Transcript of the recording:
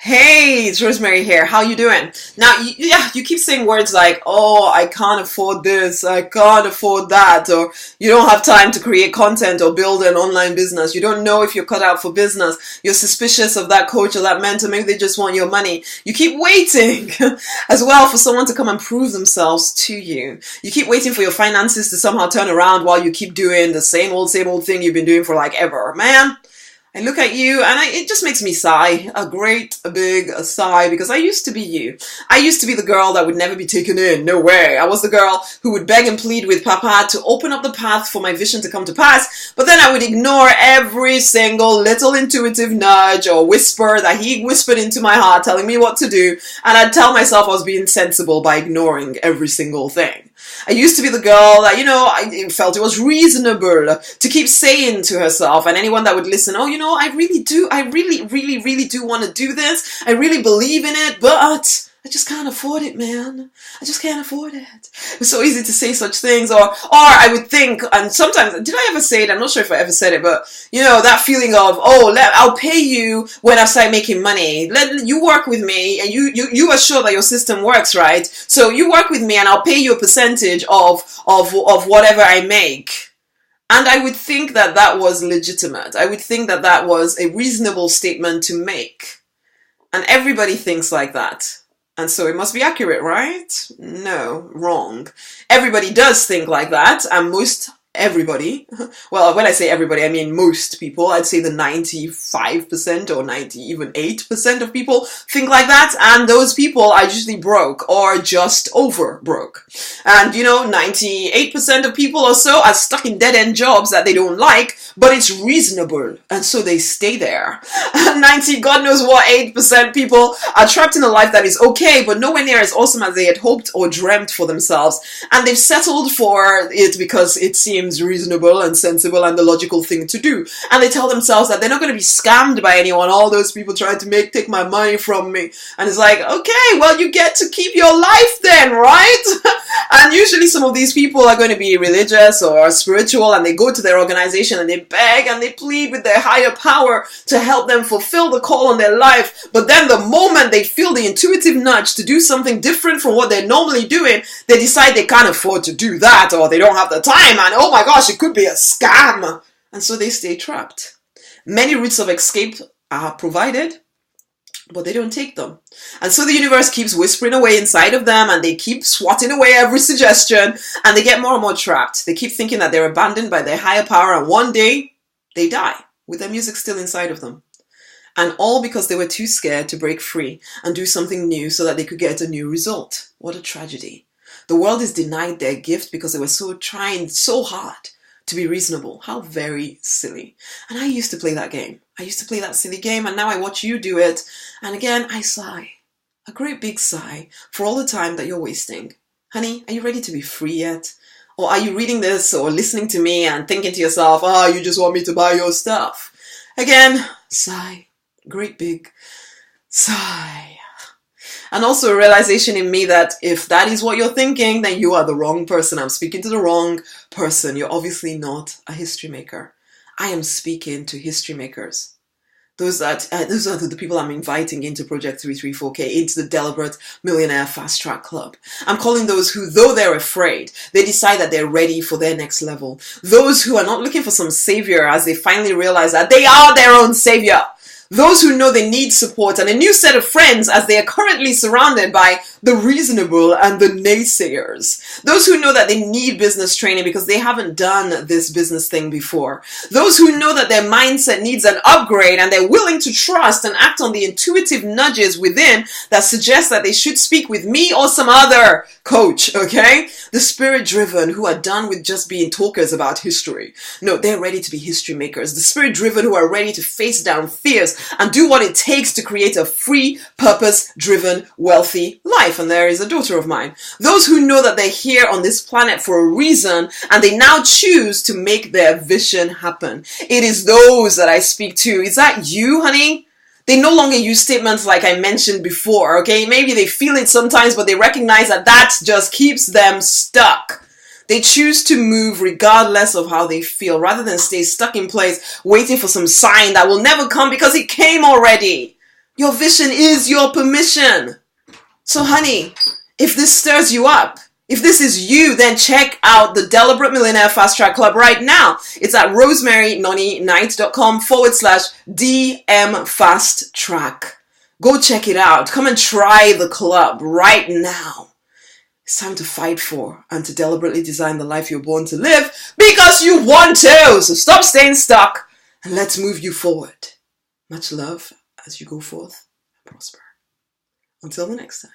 Hey, it's Rosemary here. How you doing? Now, you keep saying words like, "Oh, I can't afford this, I can't afford that," or "You don't have time to create content or build an online business. You don't know if you're cut out for business. You're suspicious of that coach or that mentor. Maybe they just want your money." You keep waiting as well for someone to come and prove themselves to you. You keep waiting for your finances to somehow turn around while you keep doing the same old thing you've been doing for like ever. Man, I look at you and it just makes me sigh, a great, a big sigh, because I used to be you. I used to be the girl that would never be taken in. No way. I was the girl who would beg and plead with Papa to open up the path for my vision to come to pass, but then I would ignore every single little intuitive nudge or whisper that he whispered into my heart telling me what to do, and I'd tell myself I was being sensible by ignoring every single thing. I used to be the girl that, I felt it was reasonable to keep saying to herself and anyone that would listen, "Oh, I really do want to do this. I really believe in it, but I just can't afford it, man. I just can't afford it." It was so easy to say such things. Or I would think, and sometimes, did I ever say it? I'm not sure if I ever said it, but, that feeling of, I'll pay you when I start making money. Let you work with me, and you are sure that your system works, right? So you work with me, and I'll pay you a percentage of whatever I make. And I would think that that was legitimate. I would think that that was a reasonable statement to make. And everybody thinks like that. And so it must be accurate, right? No, wrong. Everybody does think like that, and everybody, well, when I say everybody, I mean most people. I'd say the 95% or 90, even 8% of people think like that, and those people are usually broke or just over broke. And 98% of people or so are stuck in dead-end jobs that they don't like, but it's reasonable, and so they stay there. And 90, God knows what, 8% people are trapped in a life that is okay, but nowhere near as awesome as they had hoped or dreamt for themselves, and they've settled for it because it seems reasonable and sensible and the logical thing to do. And they tell themselves that they're not going to be scammed by anyone, all those people trying to take my money from me. And it's like, okay, well, you get to keep your life then, right? And usually some of these people are going to be religious or spiritual, and they go to their organization and they beg and they plead with their higher power to help them fulfill the call on their life. But then the moment they feel the intuitive nudge to do something different from what they're normally doing, they decide they can't afford to do that, or they don't have the time, and oh my gosh, it could be a scam. And so they stay trapped. Many routes of escape are provided, but they don't take them. And so the universe keeps whispering away inside of them, and they keep swatting away every suggestion, and they get more and more trapped. They keep thinking that they're abandoned by their higher power, and one day they die with their music still inside of them. And all because they were too scared to break free and do something new so that they could get a new result. What a tragedy. The world is denied their gift because they were trying so hard to be reasonable. How very silly. And I used to play that game. I used to play that silly game, and now I watch you do it. And again, I sigh. A great big sigh for all the time that you're wasting. Honey, are you ready to be free yet? Or are you reading this or listening to me and thinking to yourself, you just want me to buy your stuff? Again, sigh. Great big sigh. And also a realization in me that if that is what you're thinking, then you are the wrong person. I'm speaking to the wrong person. You're obviously not a history maker. I am speaking to history makers. Those are the people I'm inviting into Project 334K, into the Deliberate Millionaire Fast Track Club. I'm calling those who, though they're afraid, they decide that they're ready for their next level. Those who are not looking for some savior as they finally realize that they are their own savior. Those who know they need support and a new set of friends as they are currently surrounded by the reasonable and the naysayers. Those who know that they need business training because they haven't done this business thing before. Those who know that their mindset needs an upgrade and they're willing to trust and act on the intuitive nudges within that suggest that they should speak with me or some other coach, okay? The spirit-driven who are done with just being talkers about history. No, they're ready to be history makers. The spirit-driven who are ready to face down fears and do what it takes to create a free, purpose-driven, wealthy life. And there is a daughter of mine. Those who know that they're here on this planet for a reason and they now choose to make their vision happen. It is those that I speak to. Is that you, honey? They no longer use statements like I mentioned before, okay? Maybe they feel it sometimes, but they recognize that that just keeps them stuck. They choose to move regardless of how they feel, rather than stay stuck in place waiting for some sign that will never come because it came already. Your vision is your permission. So honey, if this stirs you up, if this is you, then check out the Deliberate Millionaire Fast Track Club right now. It's at rosemarynonniknight.com/DM Fast Track. Go check it out. Come and try the club right now. It's time to fight for and to deliberately design the life you're born to live because you want to. So stop staying stuck and let's move you forward. Much love as you go forth and prosper. Until the next time.